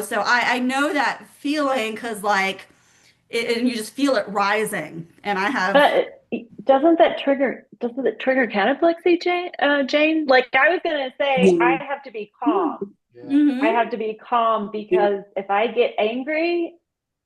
so I know that feeling because like, and you just feel it rising. And I have, But doesn't it trigger cataplexy, Jane? Like I was gonna say, I have to be calm. I Mhm. have to be calm because if I get angry,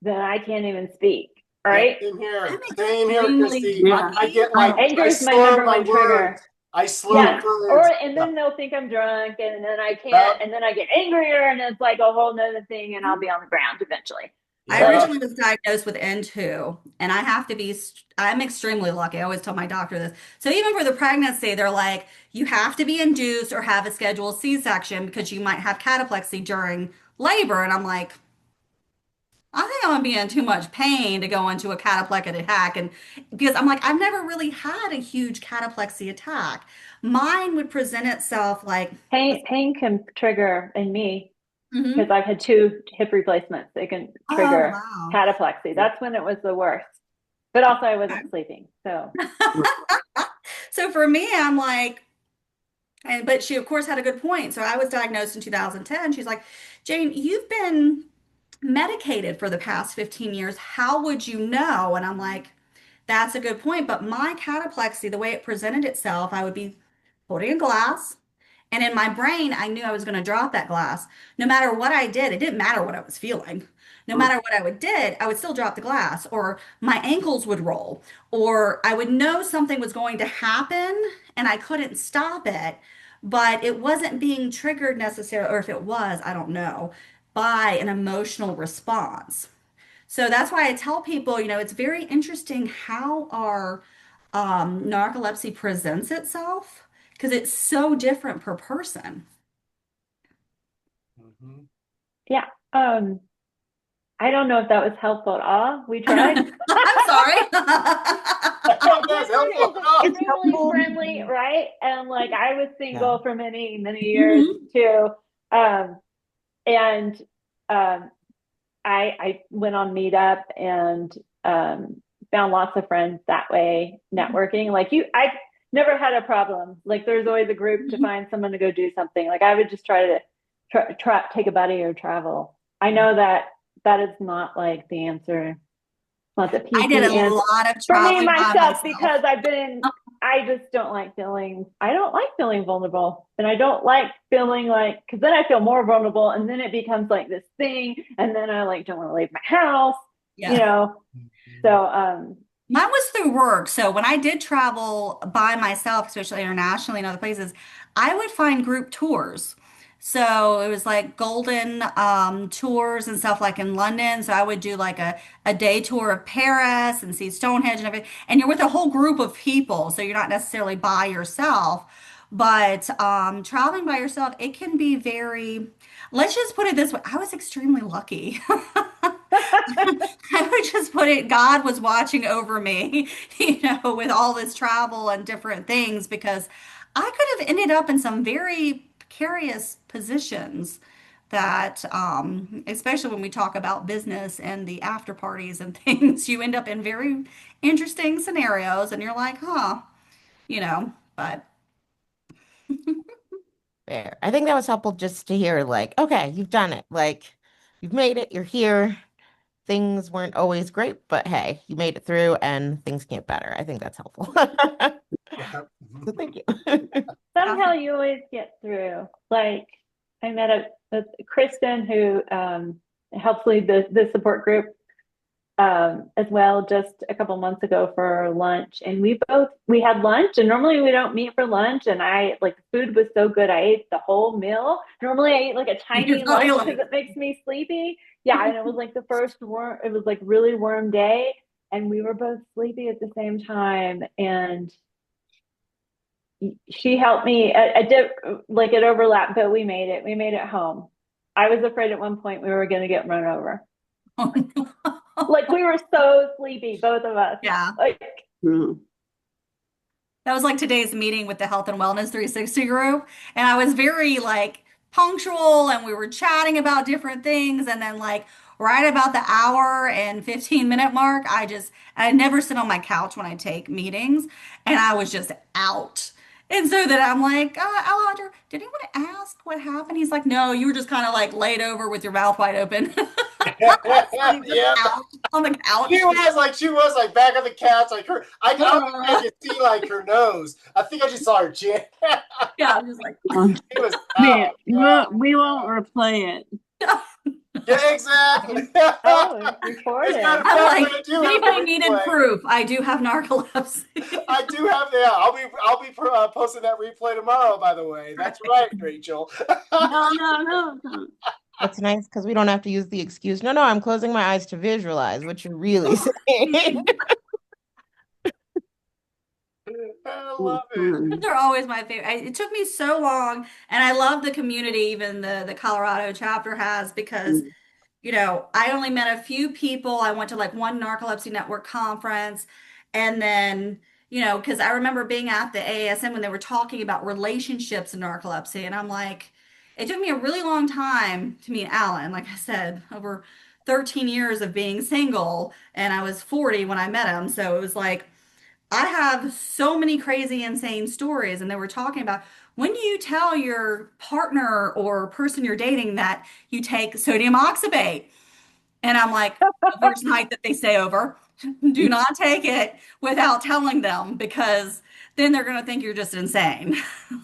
then I can't even speak. Yeah, Right? same here. I'm Same here, extremely Christy. Yeah. I get calm. like, Anger I is my slur number my one words. trigger. I slur Yes. words. And then they'll think I'm drunk and then I Yeah. can't, and then I get angrier and it's like a whole nother thing and I'll be on the ground eventually. I Yeah. originally was diagnosed with N2, and I'm extremely lucky. I always tell my doctor this. So even for the pregnancy, they're like, you have to be induced or have a scheduled C-section because you might have cataplexy during labor. And I'm like, I think I'm gonna be in too much pain to go into a cataplectic attack. And because I'm like, I've never really had a huge cataplexy attack. Mine would present itself like, Pain can trigger in me because mhm. I've had 2 hip replacements. It can Oh, trigger wow. cataplexy. That's when it was the worst. But also I wasn't sleeping. So So for me, I'm like, but she of course had a good point. So I was diagnosed in 2010. She's like, Jane, you've been medicated for the past 15 years. How would you know? And I'm like, that's a good point. But my cataplexy, the way it presented itself, I would be holding a glass. And in my brain, I knew I was going to drop that glass. No matter what I did, it didn't matter what I was feeling. No matter what I would still drop the glass, or my ankles would roll, or I would know something was going to happen and I couldn't stop it, but it wasn't being triggered necessarily, or if it was, I don't know, by an emotional response. So that's why I tell people, it's very interesting how our narcolepsy presents itself because it's so different per person. Mhm. yeah. I don't know if that was helpful at all. We tried. I'm sorry. That's helpful. It's It's really helpful. friendly, right? And like I was Yeah. single for many, many years Mhm. too. Um, and I went on Meetup and found lots of friends that way, networking. Like I never had a problem. Like there's always a group to find someone to go do something. Like I would just try to take a buddy or travel. I know that that is not like the answer. Not the I did PC a answer lot of for me traveling by myself myself. because I just don't like feeling, I don't like feeling vulnerable. And I don't like feeling like, because then I feel more vulnerable and then it becomes like this thing. And then I like don't want to leave my house, you Yeah. know. So, Mine was through work. So when I did travel by myself, especially internationally and other places, I would find group tours. So it was like golden tours and stuff like in London. So I would do like a day tour of Paris and see Stonehenge and everything. And you're with a whole group of people. So you're not necessarily by yourself. But traveling by yourself, it can be very, let's just put it this way. I was extremely lucky. I would just put it, God was watching over me, with all this travel and different things because I could have ended up in some very precarious positions that, especially when we talk about business and the after parties and things, you end up in very interesting scenarios and you're like, but Fair. I think that was helpful just to hear, like, okay, you've done it. Like, you've made it. You're here. Things weren't always great, but hey, you made it through and things get better. I think that's helpful. Yeah. So thank you. somehow you always get through. Like I met a Kristen who helps lead the support group as well just a couple months ago for lunch, and we had lunch, and normally we don't meet for lunch, and I like the food was so good I ate the whole meal. Normally I eat like a you're tiny probably lunch because like, it makes me sleepy. Yeah, and it was like the first warm, it was like really warm day, and we were both sleepy at the same time, and she helped me. I did like it overlapped, but we made it. We made it home. I was afraid at one point we were going to get run over. Like we were so sleepy, both of us. yeah. Like That was like today's meeting with the Health and Wellness 360 group. And I was very like punctual and we were chatting about different things. And then like right about the hour and 15-minute mark, I never sit on my couch when I take meetings and I was just out. And so then I'm like, Alejandro, did anyone ask what happened? He's like, no, you were just kind of like laid over with your mouth wide open. Like, just Yeah. out on the couch. She was like back on the couch, like her. I don't think I could see like her nose. I think I just saw her chin. Yeah, I'm just like, She was Yeah, out. Yeah, we won't replay it. yeah, exactly. oh, it's As a recorded. matter of I'm fact, like, I do if have the anybody needed replay. proof, I do have narcolepsy. I do have the. I'll be posting that replay tomorrow. By the way, that's right, Rachel. No. That's nice because we don't have to use the excuse. No, I'm closing my eyes to visualize what you're really saying. I love it. They're always my favorite. It took me so long, and I love the community even the Colorado chapter has because I only met a few people. I went to like one Narcolepsy Network conference. And then, because I remember being at the AASM when they were talking about relationships in narcolepsy. And I'm like, it took me a really long time to meet Alan. Like I said, over 13 years of being single. And I was 40 when I met him. So it was like, I have so many crazy, insane stories. And they were talking about when do you tell your partner or person you're dating that you take sodium oxybate? And I'm like, the first night that they stay over, do not take it without telling them because then they're going to think you're just insane.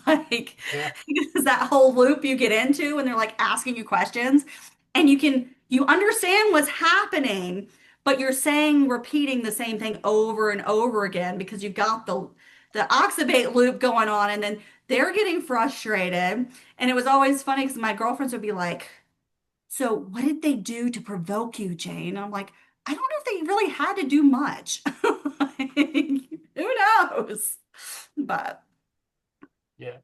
Like, Yeah. because that whole loop you get into and they're like asking you questions and you understand what's happening, but you're repeating the same thing over and over again because you've got the oxybate loop going on and then they're getting frustrated. And it was always funny because my girlfriends would be like, so what did they do to provoke you, Jane? And I'm like, I don't know if they really had to do much. Like, who knows? But Yeah.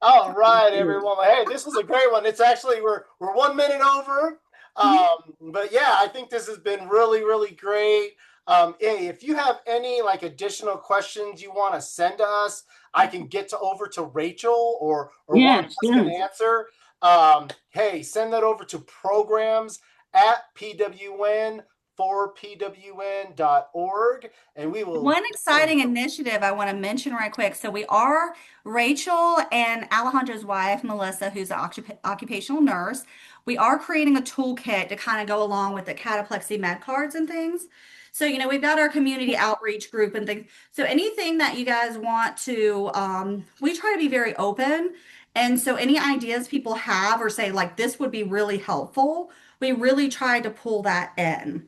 All right, everyone. Well, hey, this was a great one. It's actually we're 1 minute over. But yeah, I think this has been really, really great. Hey, if you have any like additional questions you want to send to us, I can get over to Rachel or one of Yes, us can answer. Hey, send that over to programs at PWN4PWN.org, and we will. One exciting initiative I want to mention right quick. So we are Rachel and Alejandra's wife, Melissa, who's an occupational nurse. We are creating a toolkit to kind of go along with the cataplexy med cards and things. So, we've got our community outreach group and things. So anything that you guys want to, we try to be very open. And so any ideas people have or say like this would be really helpful, we really try to pull that in.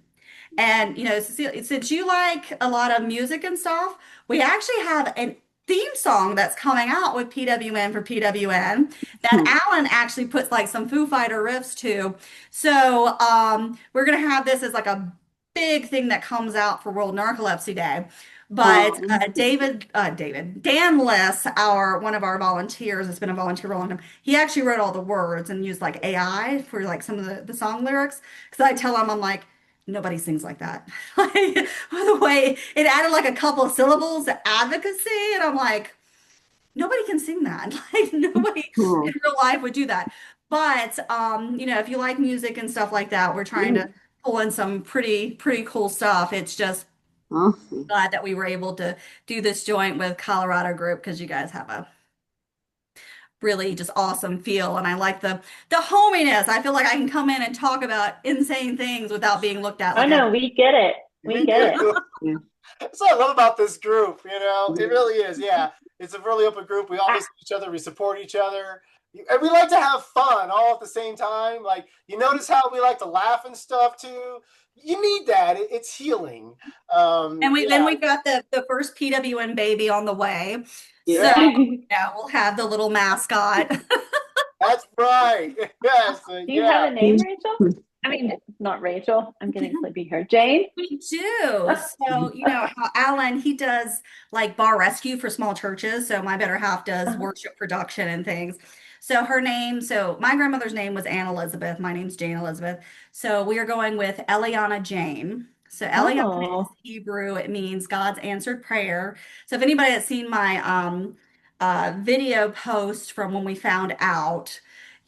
And since you like a lot of music and stuff, we actually have a theme song that's coming out with PWN for PWN that Alan actually puts like some Foo Fighter riffs to. So we're gonna have this as like a big thing that comes out for World Narcolepsy Day. But Dan Liss, one of our volunteers, has been a volunteer for a long time. He actually wrote all the words and used like AI for like some of the song lyrics. Because I tell him, I'm like, nobody sings like that. Like the way it added like a couple of syllables to advocacy, and I'm like, nobody can sing that. Like nobody in real life would do that. But if you like music and stuff like that, we're trying to pull in some pretty cool stuff. It's just glad that we were able to do this joint with Colorado Group because you guys have a really just awesome feel, and I like the hominess. I feel like I can come in and talk about insane things without being looked at Oh like no, we get it. We get it. That's what I love about this group. It really is. Yeah, it's a really open group. We all listen to each other. We support each other. And we like to have fun all at the same time. Like, you notice how we like to laugh and stuff too. You need that. It's healing. And then we've got the first PWN baby on the way. Yeah. So yeah, we'll have the little mascot. That's right. Yes. Do you have a name, Rachel? I mean, not Rachel. I'm getting sleepy here. Jane? We do. So, how Alan, he does like bar rescue for small churches. So my better half does worship production and things. So my grandmother's name was Anne Elizabeth. My name's Jane Elizabeth. So we are going with Eliana Jane. So Eliana is Hebrew. It means God's answered prayer. So if anybody has seen my video post from when we found out,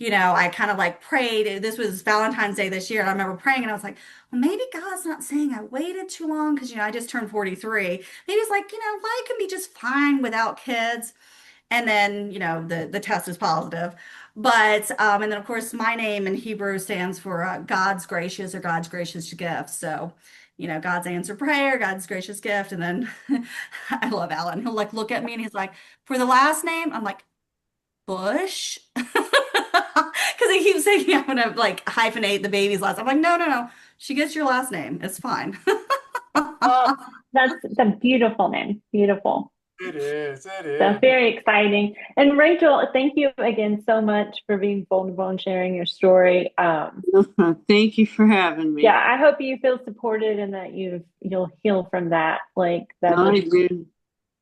I kind of like prayed. This was Valentine's Day this year. And I remember praying and I was like, well, maybe God's not saying I waited too long because, I just turned 43. Maybe it's like, life can be just fine without kids. And then, the test is positive. But, and then of course, my name in Hebrew stands for God's gracious or God's gracious gift. So, God's answer prayer, God's gracious gift. And then I love Alan. He'll like look at me and he's like, for the last name, I'm like, Bush. Because he keeps saying I'm gonna like hyphenate the baby's last. I'm like, no. She gets your last name. It's fine. That's a beautiful name. Beautiful. It is. That's very exciting. And Rachel, thank you again so much for being vulnerable and sharing your story. Thank you for having me. Yeah, I hope you feel supported and that you'll heal from that. Like that. I do.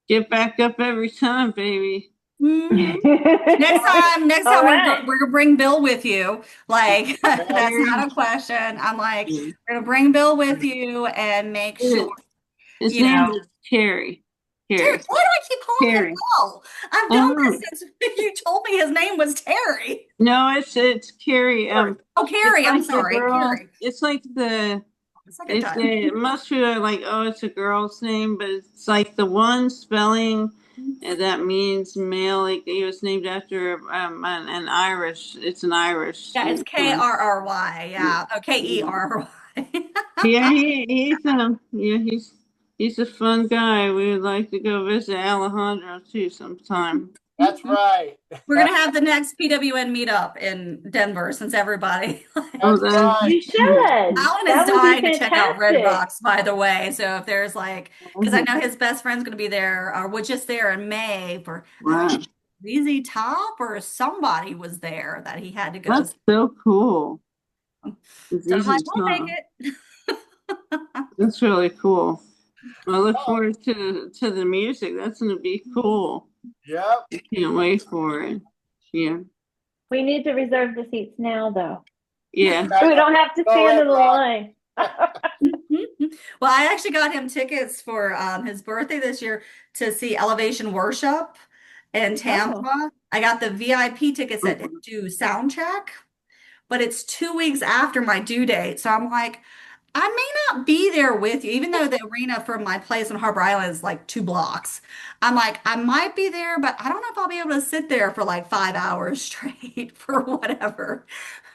Get back up every time, baby. Next time right. we're gonna bring Bill with you. Like that's not a question. I'm like, we're gonna bring Bill with you and make sure. His name is Terry. Terry. Why do I keep calling him Bill? I've known this since you told me his name was Terry. No, it's Carrie. Carrie. I'm sorry, Carrie. It's like it must be like, it's a girl's name, but it's like the one spelling that means male. Like he was named after an Irish. It's an Irish. Yeah, it's Krry. Yeah, Kerry. Yeah, he's a fun guy. We would like to go visit Alejandro too sometime. That's right. We're gonna have the next PWN meetup in Denver since everybody. You should. Alan is dying to check out Redbox, by the way. So if there's because I know his best friend's gonna be there, or was just there in May for ZZ Top, or somebody was there that he had to go. That's so cool. So I'm like, we'll take it. That's really cool. I look forward to the music. That's going to be cool. Yep. I can't wait for it. Yeah. We need to reserve the seats now, though. Yeah. We don't have to stand in the line. Well, I actually got him tickets for his birthday this year to see Elevation Worship. in Tampa. Oh. I got the VIP tickets that do sound check, but it's 2 weeks after my due date. So I'm like, I may not be there with you, even though the arena from my place on Harbor Island is like 2 blocks. I'm like, I might be there, but I don't know if I'll be able to sit there for like 5 hours straight for whatever.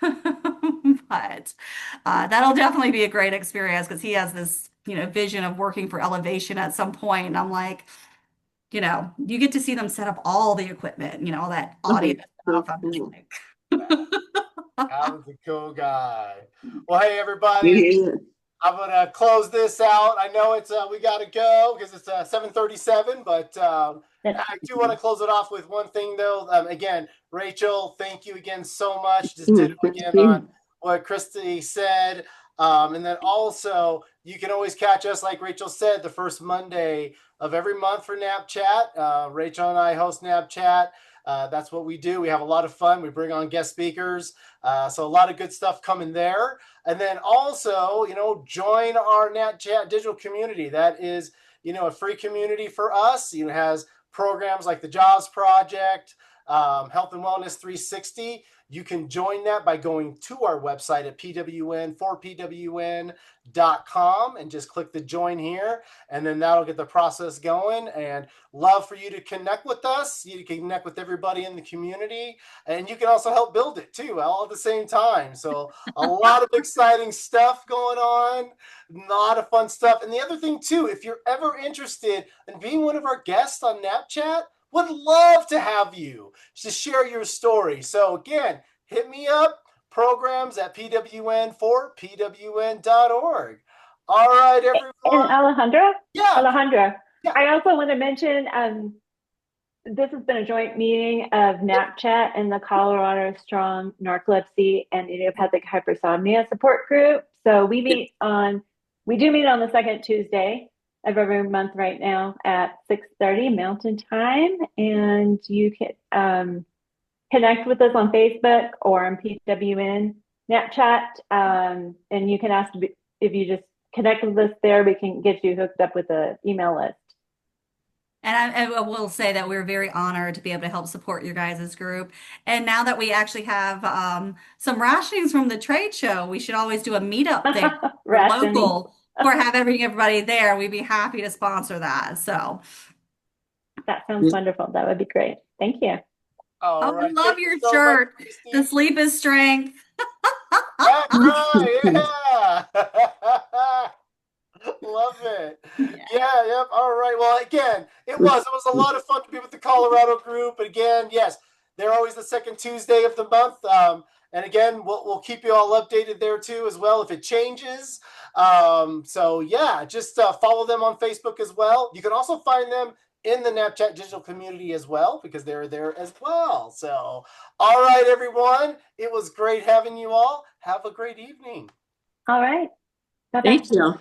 But that'll definitely be a great experience because he has this, vision of working for Elevation at some point. And I'm like, you get to see them set up all the equipment, all that audio So stuff. I'm just cool. like, Alan's a cool guy. Well, hey everybody, Yeah. I'm gonna close this out. I know it's we gotta go because it's 7:37, but I do want to close it off with one thing though. Again, Rachel, thank you again so much. Just did Thank again you. on what Christy said, and then also you can always catch us, like Rachel said, the first Monday of every month for NapChat. Rachel and I host NapChat. That's what we do. We have a lot of fun. We bring on guest speakers. So a lot of good stuff coming there. And then also, join our NapChat digital community. That is, a free community for us. It has programs like the Jobs Project, Health and Wellness 360. You can join that by going to our website at PWN4PWN.com and just click the join here. And then that'll get the process going. And love for you to connect with us. You can connect with everybody in the community. And you can also help build it too, all at the same time. So a lot of exciting stuff going on. A lot of fun stuff. And the other thing too, if you're ever interested in being one of our guests on NapChat, would love to have you to share your story. So again, hit me up, programs at PWN4PWN.org. All right, everyone. And Alejandra? Yeah. Alejandra, Yeah. I also want to mention this has been a joint meeting of NapChat and the Colorado Strong Narcolepsy and Idiopathic Hypersomnia Support Group. So we do meet on the second Tuesday of every month right now at 6:30 Mountain Time. And you can connect with us on Facebook or on PWN NapChat. And you can ask if you just connect with us there, we can get you hooked up with an email list. And I will say that we're very honored to be able to help support your guys' group. And now that we actually have some rationings from the trade show, we should always do a meetup there for Rationing. local for having everybody there. We'd be happy to sponsor that. So, That sounds wonderful. That would be great. Thank you. All I right. love Thank your you so shirt. much, Christy. The sleep is strength. That's right. Yeah. Love it. Yeah. Yep. All right. Well, again, it was a lot of fun to be with the Colorado group. But again, yes, they're always the second Tuesday of the month. And again, we'll keep you all updated there too as well if it changes. So yeah, just follow them on Facebook as well. You can also find them in the NapChat digital community as well because they're there as well. So, all right, everyone, it was great having you all. Have a great evening. All right. Bye-bye. Thank you.